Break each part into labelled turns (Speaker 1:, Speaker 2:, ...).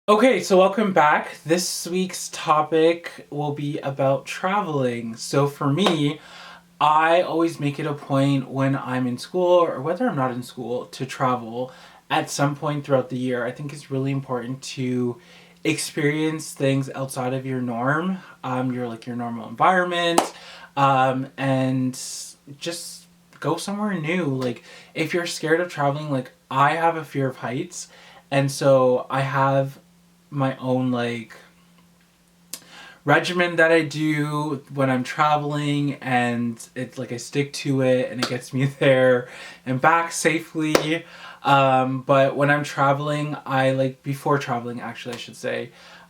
Speaker 1: Okay, so welcome back. This week's topic will be about traveling. So for me, I always make it a point when I'm in school or whether I'm not in school to travel at some point throughout the year. I think it's really important to experience things outside of your norm, your normal environment, and just go somewhere new. Like if you're scared of traveling, like I have a fear of heights, and so I have my own regimen that I do when I'm traveling, and it's like I stick to it and it gets me there and back safely. But when I'm traveling, before traveling, actually, I should say,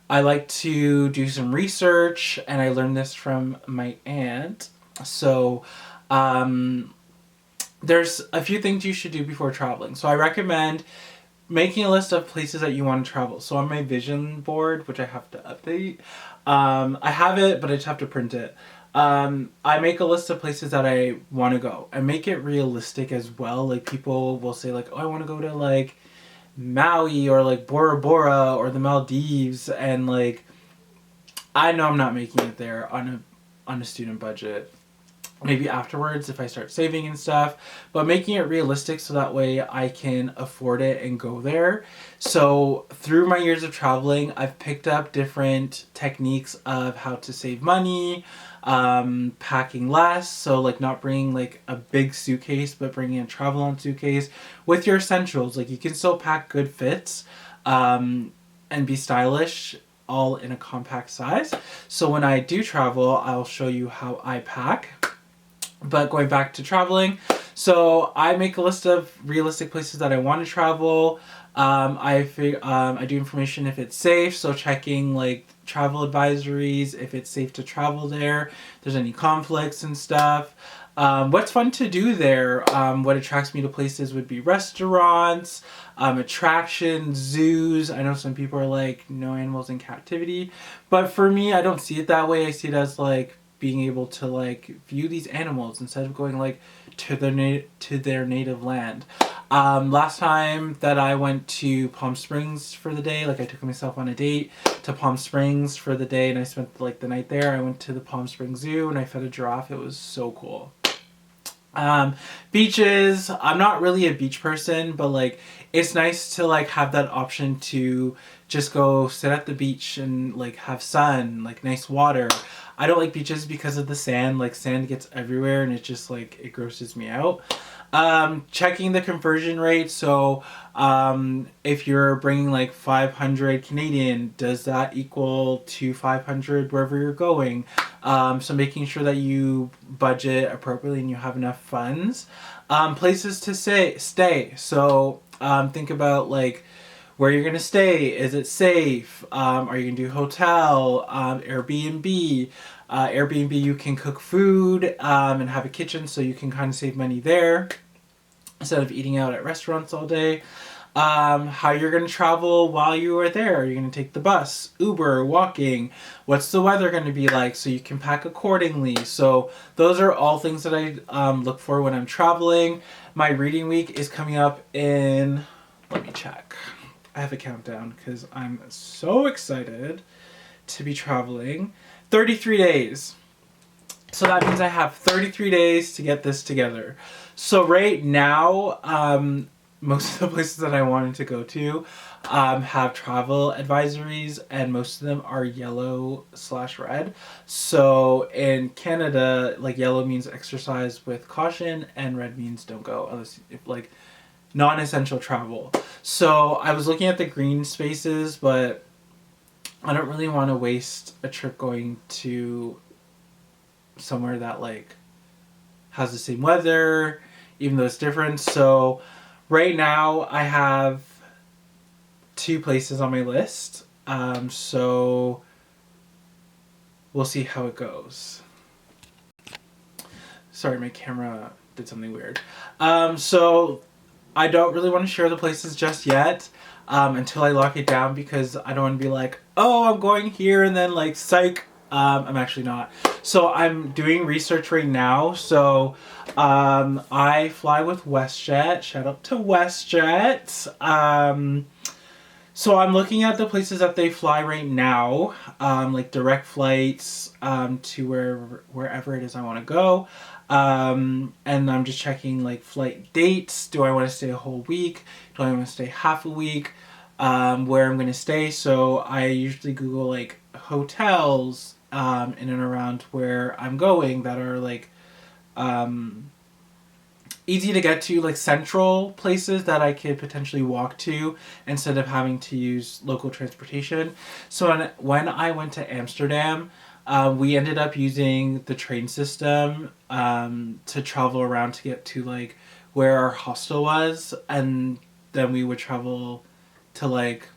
Speaker 1: I like to do some research, and I learned this from my aunt. So, um, there's a few things you should do before traveling. So I recommend making a list of places that you want to travel. So on my vision board, which I have to update, I have it, but I just have to print it. I make a list of places that I want to go and make it realistic as well. Like people will say like, oh, I want to go to like Maui or like Bora Bora or the Maldives, and like I know I'm not making it there on a student budget. Maybe afterwards if I start saving and stuff, but making it realistic so that way I can afford it and go there. So through my years of traveling, I've picked up different techniques of how to save money, packing less, so like not bringing like a big suitcase but bringing a travel on suitcase with your essentials. Like you can still pack good fits, and be stylish all in a compact size. So when I do travel, I'll show you how I pack. But going back to traveling, so I make a list of realistic places that I want to travel. I do information if it's safe, so checking like travel advisories if it's safe to travel there. If there's any conflicts and stuff. What's fun to do there? What attracts me to places would be restaurants, attractions, zoos. I know some people are like no animals in captivity, but for me, I don't see it that way. I see it as like being able to like view these animals instead of going like to their native land. Last time that I went to Palm Springs for the day, like I took myself on a date to Palm Springs for the day and I spent like the night there. I went to the Palm Springs Zoo and I fed a giraffe. It was so cool. Um, Beaches. I'm not really a beach person, but like it's nice to like have that option to just go sit at the beach and like have sun, like nice water. I don't like beaches because of the sand. Like sand gets everywhere and it just like it grosses me out. Checking the conversion rate. So, if you're bringing like 500 Canadian, does that equal to 500 wherever you're going? So making sure that you budget appropriately and you have enough funds. Places to stay. So, think about like where you're gonna stay. Is it safe? Are you gonna do hotel, Airbnb? Airbnb, you can cook food and have a kitchen, so you can kind of save money there instead of eating out at restaurants all day. How you're going to travel while you are there. Are you going to take the bus, Uber, walking? What's the weather going to be like so you can pack accordingly? So those are all things that I look for when I'm traveling. My reading week is coming up in, let me check. I have a countdown because I'm so excited to be traveling. 33 days. So that means I have 33 days to get this together. So right now, most of the places that I wanted to go to have travel advisories, and most of them are yellow/red. So in Canada, like yellow means exercise with caution, and red means don't go unless if like non-essential travel. So I was looking at the green spaces, but I don't really want to waste a trip going to somewhere that like has the same weather, even though it's different. So right now I have two places on my list. So we'll see how it goes. Sorry, my camera did something weird. So I don't really want to share the places just yet. Until I lock it down, because I don't want to be like, oh, I'm going here and then like psych. I'm actually not. So I'm doing research right now. So I fly with WestJet. Shout out to WestJet. So I'm looking at the places that they fly right now, like direct flights to wherever it is I want to go. And I'm just checking like flight dates. Do I want to stay a whole week? Do I want to stay half a week? Where I'm going to stay. So I usually Google like hotels in and around where I'm going that are like um, easy to get to, like central places that I could potentially walk to instead of having to use local transportation. So when I went to Amsterdam, we ended up using the train system to travel around to get to like where our hostel was, and then we would travel to like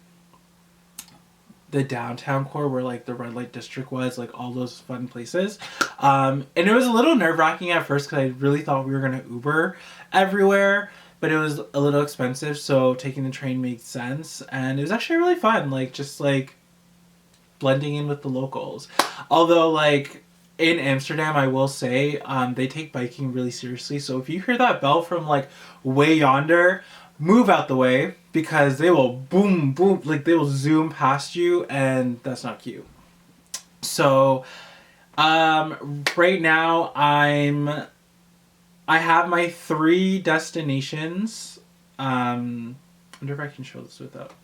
Speaker 1: the downtown core where like the red light district was, like all those fun places. And it was a little nerve-wracking at first because I really thought we were going to Uber everywhere, but it was a little expensive, so taking the train made sense, and it was actually really fun, like just like blending in with the locals. Although like in Amsterdam, I will say, they take biking really seriously, so if you hear that bell from like way yonder, move out the way, because they will boom boom, like they will zoom past you, and that's not cute. So right now I have my 3 destinations. I wonder if I can show this without.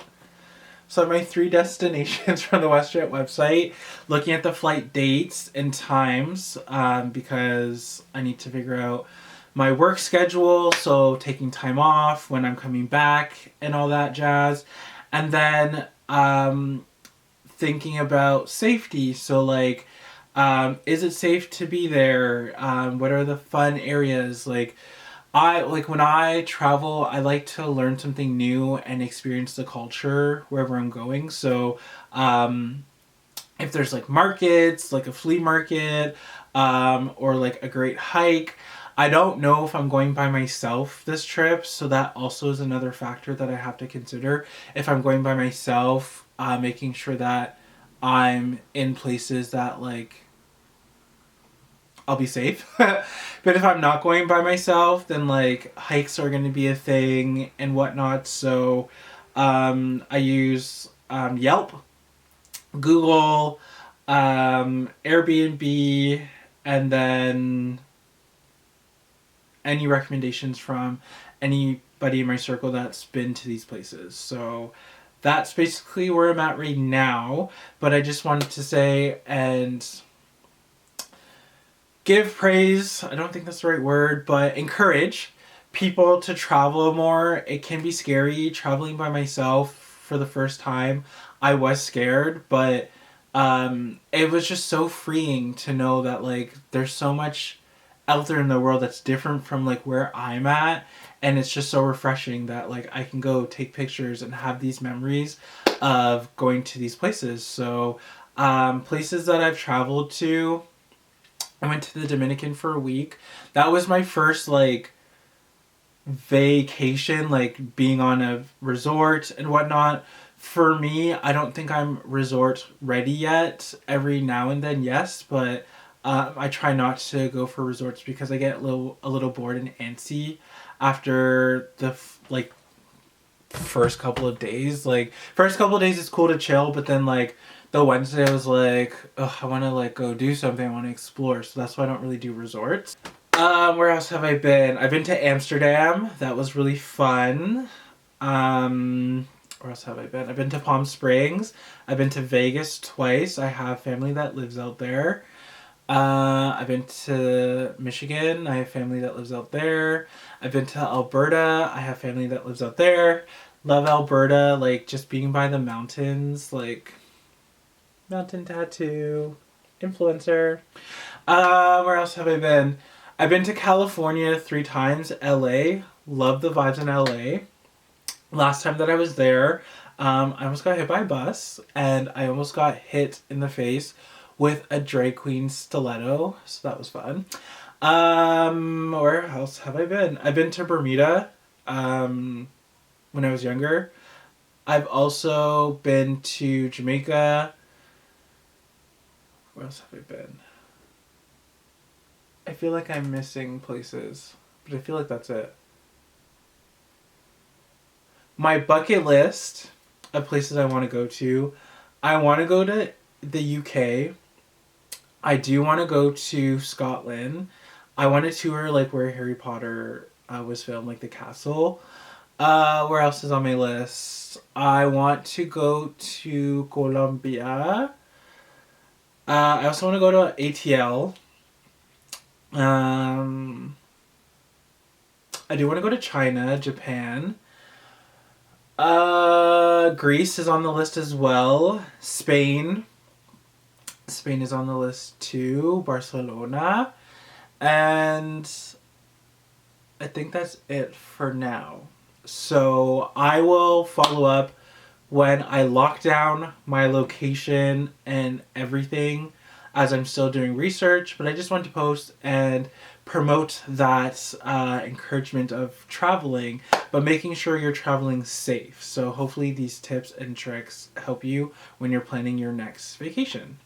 Speaker 1: So I have my 3 destinations from the WestJet website, looking at the flight dates and times, because I need to figure out my work schedule, so taking time off, when I'm coming back, and all that jazz. And then thinking about safety. So like, is it safe to be there? What are the fun areas? Like, when I travel, I like to learn something new and experience the culture wherever I'm going. So if there's like markets, like a flea market, or like a great hike. I don't know if I'm going by myself this trip, so that also is another factor that I have to consider. If I'm going by myself, making sure that I'm in places that like I'll be safe. But if I'm not going by myself, then like hikes are going to be a thing and whatnot. So I use Yelp, Google, Airbnb, and then any recommendations from anybody in my circle that's been to these places. So that's basically where I'm at right now. But I just wanted to say and give praise, I don't think that's the right word, but encourage people to travel more. It can be scary traveling by myself for the first time. I was scared, but it was just so freeing to know that like there's so much out there in the world that's different from like where I'm at, and it's just so refreshing that like I can go take pictures and have these memories of going to these places. So places that I've traveled to, I went to the Dominican for a week. That was my first like vacation, like being on a resort and whatnot. For me, I don't think I'm resort ready yet. Every now and then, yes, but I try not to go for resorts because I get a little bored and antsy after the like first couple of days. Like first couple of days, it's cool to chill, but then like the Wednesday, I was like, oh, I want to like go do something. I want to explore. So that's why I don't really do resorts. Where else have I been? I've been to Amsterdam. That was really fun. Where else have I been? I've been to Palm Springs. I've been to Vegas twice. I have family that lives out there. I've been to Michigan. I have family that lives out there. I've been to Alberta. I have family that lives out there. Love Alberta. Like just being by the mountains. Like mountain tattoo. Influencer. Where else have I been? I've been to California 3 times. LA. Love the vibes in LA. Last time that I was there, I almost got hit by a bus, and I almost got hit in the face with a drag queen stiletto, so that was fun. Where else have I been? I've been to Bermuda, when I was younger. I've also been to Jamaica. Where else have I been? I feel like I'm missing places, but I feel like that's it. My bucket list of places I want to go to. I want to go to the UK. I do want to go to Scotland. I want to tour like where Harry Potter was filmed, like the castle. Where else is on my list? I want to go to Colombia. I also want to go to ATL. I do want to go to China, Japan. Greece is on the list as well. Spain. Spain is on the list too. Barcelona. And I think that's it for now. So I will follow up when I lock down my location and everything, as I'm still doing research. But I just want to post and promote that encouragement of traveling, but making sure you're traveling safe. So hopefully these tips and tricks help you when you're planning your next vacation.